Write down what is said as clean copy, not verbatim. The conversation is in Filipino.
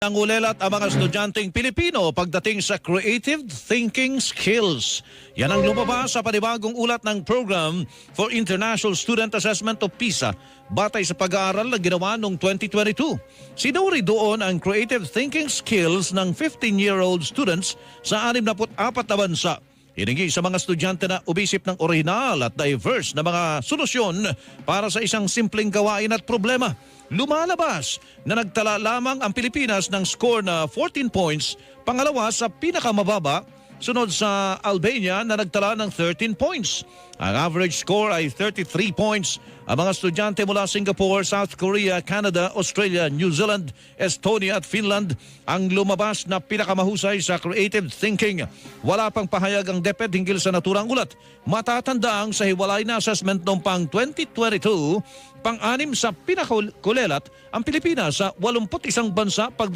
Nangulelat ang mga estudyanteng Pilipino pagdating sa creative thinking skills. Yan ang lumabas sa panibagong ulat ng Program for International Student Assessment o PISA batay sa pag-aaral na ginawa noong 2022. Sinuri doon ang creative thinking skills ng 15-year-old students sa 64 na bansa. Hiningi sa mga estudyante na umisip ng orihinal at diverse na mga solusyon para sa isang simpleng gawain at problema. Lumalabas na nagtala lamang ang Pilipinas ng score na 14 points, pangalawa sa pinakamababa, sunod sa Albania na nagtala ng 13 points. Ang average score ay 33 points. Ang mga estudyante mula Singapore, South Korea, Canada, Australia, New Zealand, Estonia at Finland ang lumabas na pinakamahusay sa creative thinking. Wala pang pahayag ang DepEd hinggil sa naturang ulat. Matatandaang sa hiwalay na assessment noong pang 2022, pang-anim sa pinakakulelat ang Pilipinas sa 81 bansa pagdating